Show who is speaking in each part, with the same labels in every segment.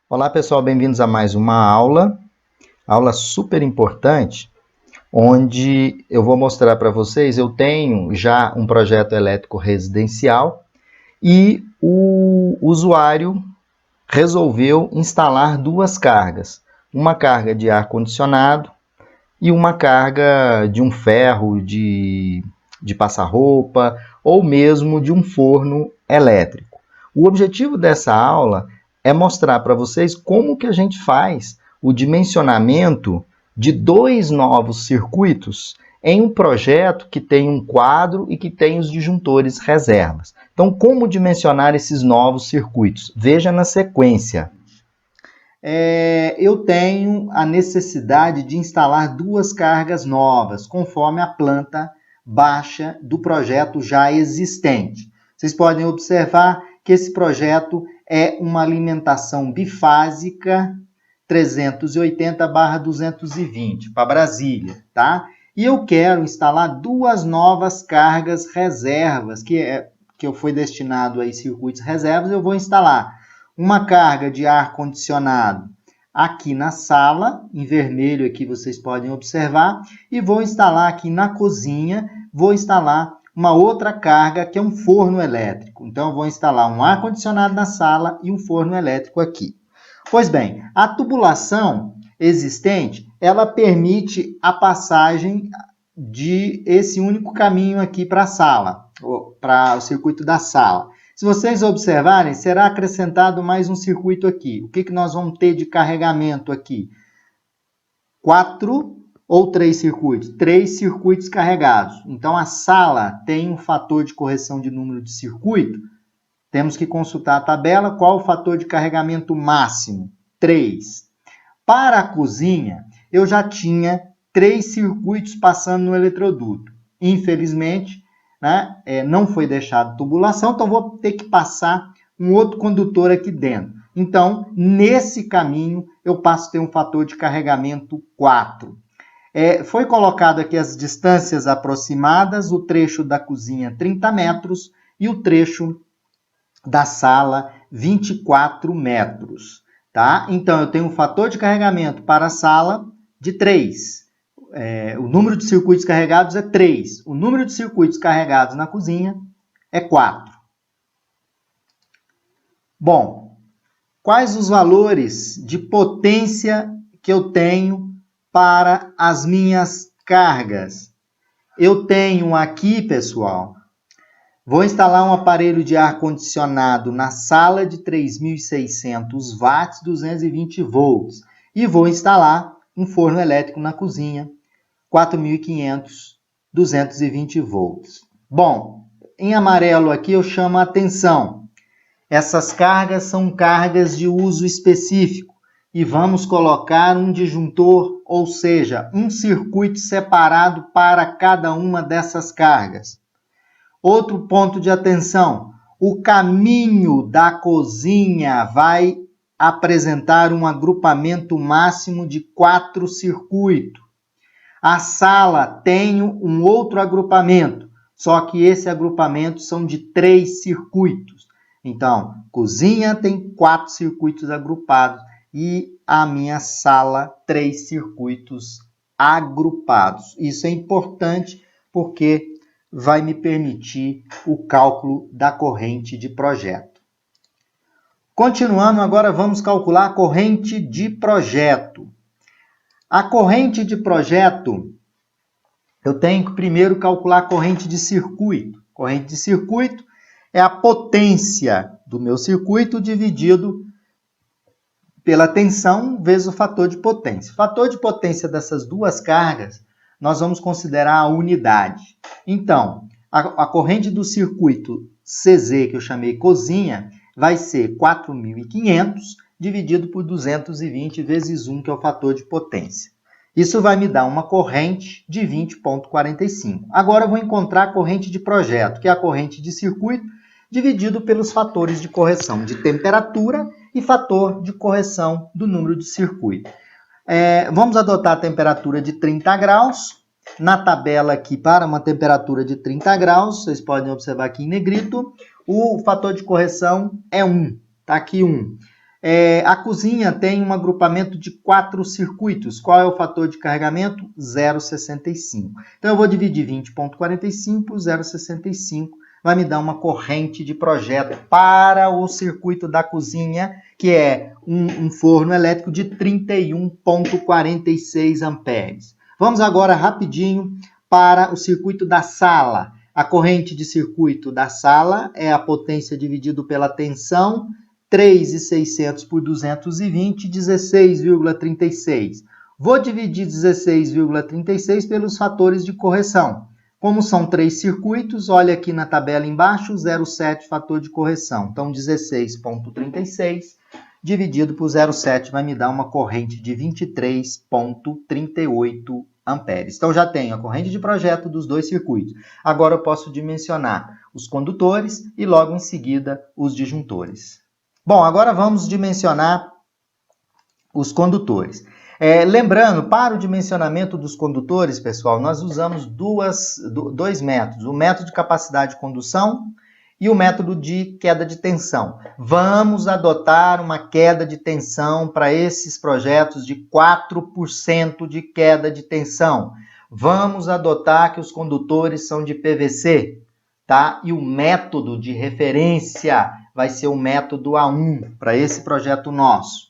Speaker 1: Olá pessoal, bem-vindos a mais uma aula super importante, onde eu vou mostrar para vocês, eu tenho já um projeto elétrico residencial e o usuário resolveu instalar duas cargas, uma carga de ar-condicionado e uma carga de um ferro de passar roupa ou mesmo de um forno elétrico. O objetivo dessa aula é mostrar para vocês como que a gente faz o dimensionamento de dois novos circuitos em um projeto que tem um quadro e que tem os disjuntores reservas. Então, como dimensionar esses novos circuitos? Veja na sequência. Eu tenho a necessidade de instalar duas cargas novas, conforme a planta baixa do projeto já existente. Vocês podem observar que esse projeto é uma alimentação bifásica 380/220 para Brasília, tá? E eu quero instalar duas novas cargas reservas, que foi destinado a circuitos reservas, eu vou instalar uma carga de ar-condicionado aqui na sala, em vermelho aqui vocês podem observar, e vou instalar aqui na cozinha, vou instalar uma outra carga que é um forno elétrico. Então, eu vou instalar um ar-condicionado na sala e um forno elétrico aqui. Pois bem, a tubulação existente, ela permite a passagem de esse único caminho aqui para a sala, para o circuito da sala. Se vocês observarem, será acrescentado mais um circuito aqui. O que nós vamos ter de carregamento aqui? 4 ou 3 circuitos? 3 circuitos carregados. Então, a sala tem um fator de correção de número de circuito. Temos que consultar a tabela. Qual o fator de carregamento máximo? 3. Para a cozinha, eu já tinha 3 circuitos passando no eletroduto. Infelizmente, não foi deixado tubulação, então vou ter que passar um outro condutor aqui dentro. Então, nesse caminho, eu passo a ter um fator de carregamento 4. Foi colocado aqui as distâncias aproximadas, o trecho da cozinha 30 metros e o trecho da sala 24 metros. Tá? Então, eu tenho um fator de carregamento para a sala de 3. O número de circuitos carregados é 3. O número de circuitos carregados na cozinha é 4. Bom, quais os valores de potência que eu tenho para as minhas cargas? Eu tenho aqui, pessoal, vou instalar um aparelho de ar-condicionado na sala de 3.600 watts, 220 volts. E vou instalar um forno elétrico na cozinha, 4.500, 220 volts. Bom, em amarelo aqui eu chamo a atenção. Essas cargas são cargas de uso específico. E vamos colocar um disjuntor, ou seja, um circuito separado para cada uma dessas cargas. Outro ponto de atenção, o caminho da cozinha vai apresentar um agrupamento máximo de 4 circuitos. A sala tem um outro agrupamento, só que esse agrupamento são de 3 circuitos. Então, cozinha tem 4 circuitos agrupados e a minha sala 3 circuitos agrupados. Isso é importante porque vai me permitir o cálculo da corrente de projeto. Continuando, agora vamos calcular a corrente de projeto. A corrente de projeto, eu tenho que primeiro calcular a corrente de circuito. Corrente de circuito é a potência do meu circuito dividido pela tensão vezes o fator de potência. O fator de potência dessas duas cargas, nós vamos considerar a unidade. Então, a corrente do circuito CZ, que eu chamei cozinha, vai ser 4.500 dividido por 220 vezes 1, que é o fator de potência. Isso vai me dar uma corrente de 20,45. Agora eu vou encontrar a corrente de projeto, que é a corrente de circuito, dividido pelos fatores de correção de temperatura e fator de correção do número de circuito. Vamos adotar a temperatura de 30 graus. Na tabela aqui, para uma temperatura de 30 graus, vocês podem observar aqui em negrito, o fator de correção é 1. Está aqui 1. A cozinha tem um agrupamento de 4 circuitos. Qual é o fator de carregamento? 0,65. Então, eu vou dividir 20,45 por 0,65. Vai me dar uma corrente de projeto para o circuito da cozinha, que é um forno elétrico de 31,46 amperes. Vamos agora rapidinho para o circuito da sala. A corrente de circuito da sala é a potência dividido pela tensão, 3.600 por 220, 16,36. Vou dividir 16,36 pelos fatores de correção. Como são 3 circuitos, olha aqui na tabela embaixo, 0,7 fator de correção. Então, 16,36 dividido por 0,7 vai me dar uma corrente de 23,38 amperes. Então, já tenho a corrente de projeto dos 2 circuitos. Agora, eu posso dimensionar os condutores e, logo em seguida, os disjuntores. Bom, agora vamos dimensionar os condutores. Lembrando, para o dimensionamento dos condutores, pessoal, nós usamos dois métodos. O método de capacidade de condução e o método de queda de tensão. Vamos adotar uma queda de tensão para esses projetos de 4% de queda de tensão. Vamos adotar que os condutores são de PVC, tá? E o método de referência vai ser o método A1 para esse projeto nosso.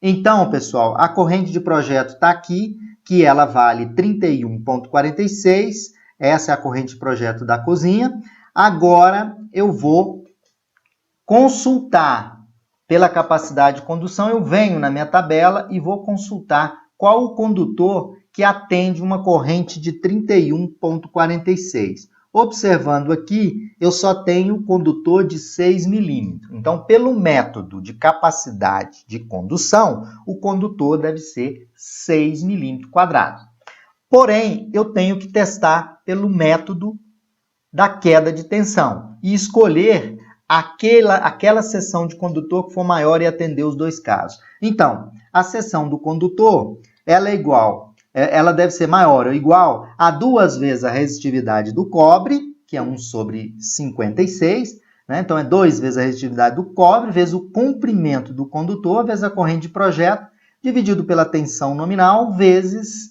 Speaker 1: Então, pessoal, a corrente de projeto está aqui, que ela vale 31,46. Essa é a corrente de projeto da cozinha. Agora, eu vou consultar pela capacidade de condução. Eu venho na minha tabela e vou consultar qual o condutor que atende uma corrente de 31,46. Observando aqui, eu só tenho condutor de 6 milímetros. Então, pelo método de capacidade de condução, o condutor deve ser 6 milímetros quadrados. Porém, eu tenho que testar pelo método da queda de tensão e escolher aquela seção de condutor que for maior e atender os 2 casos. Então, a seção do condutor, ela deve ser maior ou igual a 2 vezes a resistividade do cobre, que é 1/56, né? Então, é 2 vezes a resistividade do cobre, vezes o comprimento do condutor, vezes a corrente de projeto, dividido pela tensão nominal, vezes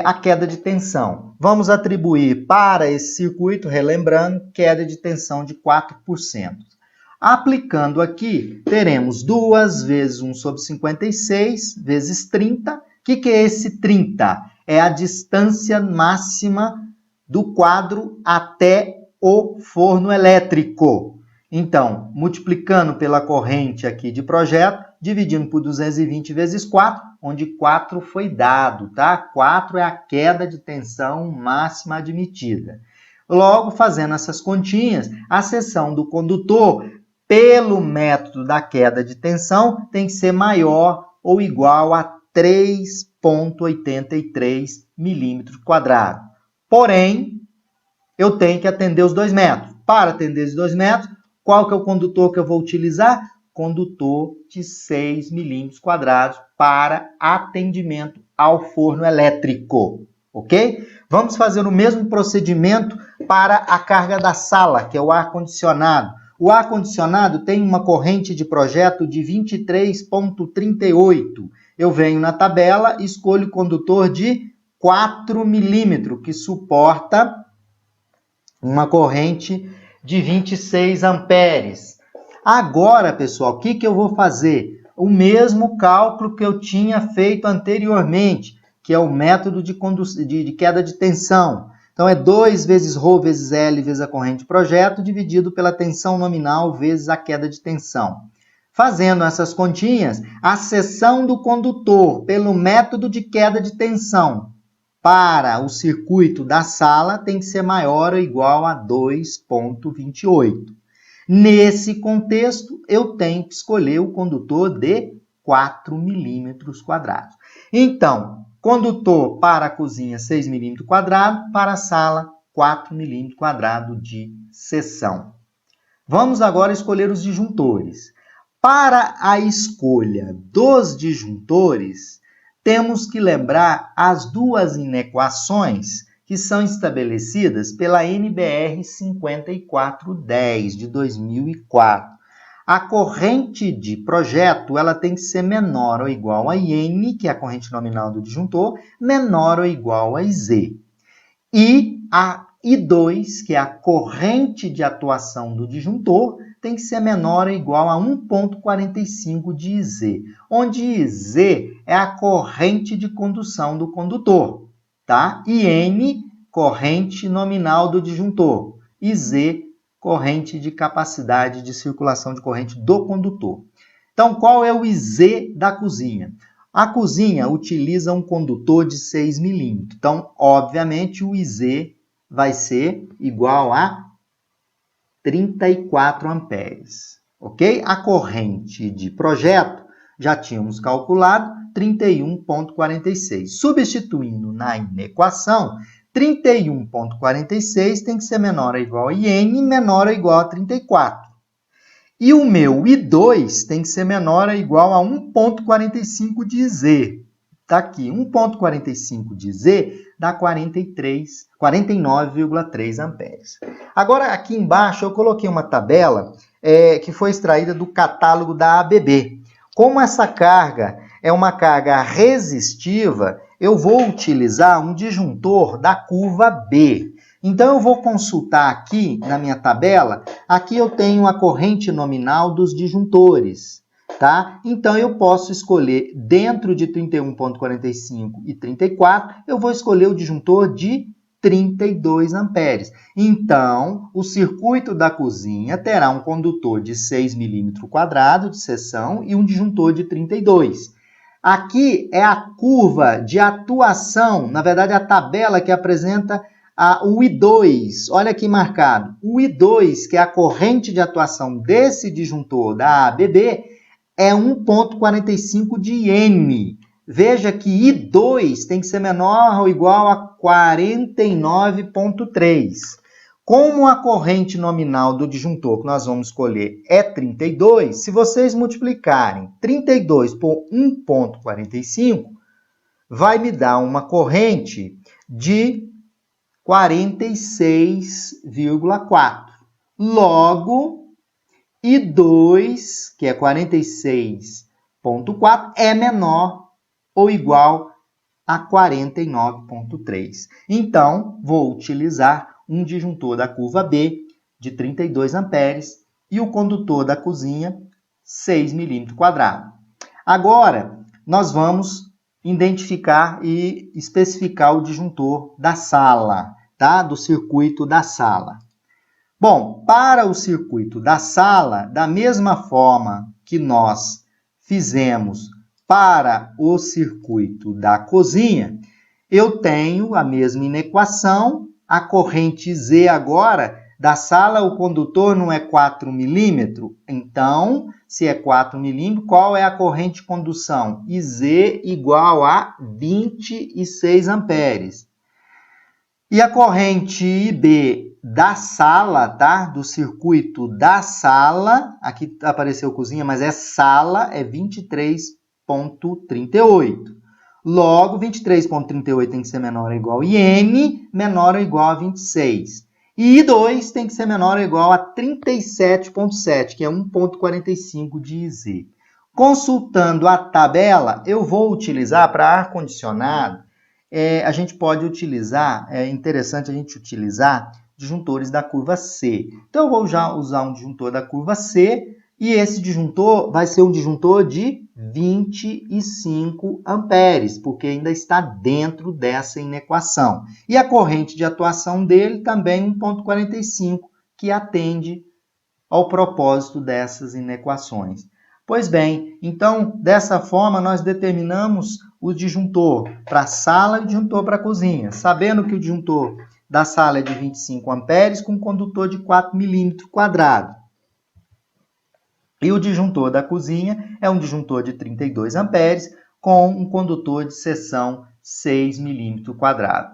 Speaker 1: a queda de tensão. Vamos atribuir para esse circuito, relembrando, queda de tensão de 4%. Aplicando aqui, teremos 2 vezes 1/56, vezes 30. O que é esse 30? É a distância máxima do quadro até o forno elétrico. Então, multiplicando pela corrente aqui de projeto, dividindo por 220 vezes 4, onde 4 foi dado, tá? 4 é a queda de tensão máxima admitida. Logo, fazendo essas continhas, a seção do condutor, pelo método da queda de tensão, tem que ser maior ou igual a 3,83 milímetros quadrados. Porém, eu tenho que atender os 2 metros. Para atender os 2 metros, qual que é o condutor que eu vou utilizar? Condutor de 6 milímetros quadrados para atendimento ao forno elétrico, ok? Vamos fazer o mesmo procedimento para a carga da sala, que é o ar-condicionado. O ar-condicionado tem uma corrente de projeto de 23,38. Eu venho na tabela e escolho o condutor de 4 milímetros, que suporta uma corrente de 26 amperes. Agora, pessoal, o que eu vou fazer? O mesmo cálculo que eu tinha feito anteriormente, que é o método de queda de tensão. Então, é 2 vezes ρ vezes L vezes a corrente de projeto, dividido pela tensão nominal vezes a queda de tensão. Fazendo essas continhas, a seção do condutor pelo método de queda de tensão para o circuito da sala tem que ser maior ou igual a 2,28. Nesse contexto, eu tenho que escolher o condutor de 4 milímetros quadrados. Então, condutor para a cozinha 6 milímetros quadrados, para a sala 4 milímetros quadrados de seção. Vamos agora escolher os disjuntores. Para a escolha dos disjuntores, temos que lembrar as 2 inequações que são estabelecidas pela NBR 5410 de 2004. A corrente de projeto ela tem que ser menor ou igual a IN, que é a corrente nominal do disjuntor, menor ou igual a IZ. E a I2, que é a corrente de atuação do disjuntor, tem que ser menor ou igual a 1,45 de IZ, onde IZ é a corrente de condução do condutor, tá? IN, corrente nominal do disjuntor. IZ, corrente de capacidade de circulação de corrente do condutor. Então, qual é o IZ da cozinha? A cozinha utiliza um condutor de 6 milímetros. Então, obviamente, o IZ vai ser igual a 34 amperes. Ok? A corrente de projeto, já tínhamos calculado, 31,46. Substituindo na inequação, 31,46 tem que ser menor ou igual a IN, menor ou igual a 34. E o meu I2 tem que ser menor ou igual a 1,45 de Z. Está aqui, 1,45 de Z dá 49,3 amperes. Agora, aqui embaixo, eu coloquei uma tabela que foi extraída do catálogo da ABB. Como essa carga é uma carga resistiva, eu vou utilizar um disjuntor da curva B. Então, eu vou consultar aqui na minha tabela, aqui eu tenho a corrente nominal dos disjuntores, tá? Então, eu posso escolher, dentro de 31,45 e 34, eu vou escolher o disjuntor de 32 amperes. Então, o circuito da cozinha terá um condutor de 6 milímetros quadrados de seção e um disjuntor de 32. Aqui é a curva de atuação, na verdade, a tabela que apresenta o I2, olha aqui marcado, o I2, que é a corrente de atuação desse disjuntor da ABB, é 1,45 de N. Veja que I2 tem que ser menor ou igual a 49,3. Como a corrente nominal do disjuntor que nós vamos escolher é 32, se vocês multiplicarem 32 por 1,45, vai me dar uma corrente de 46,4. Logo, I2, que é 46,4, é menor ou igual a 49,3. Então, vou utilizar um disjuntor da curva B de 32 amperes e o condutor da cozinha 6 milímetros quadrados. Agora, nós vamos identificar e especificar o disjuntor da sala, tá? Do circuito da sala. Bom, para o circuito da sala, da mesma forma que nós fizemos para o circuito da cozinha, eu tenho a mesma inequação, a corrente Z agora, da sala, o condutor não é 4 milímetros, então, se é 4 milímetros, qual é a corrente de condução? IZ igual a 26 amperes. E a corrente IB da sala, tá? Do circuito da sala, aqui apareceu cozinha, mas é sala, é 23,38. Logo, 23,38 tem que ser menor ou igual a IN, menor ou igual a 26. E I2 tem que ser menor ou igual a 37,7, que é 1,45 de IZ. Consultando a tabela, eu vou utilizar para ar-condicionado, a gente pode utilizar, é interessante a gente utilizar disjuntores da curva C. Então, eu vou já usar um disjuntor da curva C, e esse disjuntor vai ser um disjuntor de 25 amperes, porque ainda está dentro dessa inequação. E a corrente de atuação dele também 1,45, que atende ao propósito dessas inequações. Pois bem, então, dessa forma, nós determinamos o disjuntor para a sala e o disjuntor para a cozinha, sabendo que o disjuntor da sala é de 25 amperes com um condutor de 4 milímetros quadrados. E o disjuntor da cozinha é um disjuntor de 32 amperes com um condutor de seção 6 milímetros quadrados.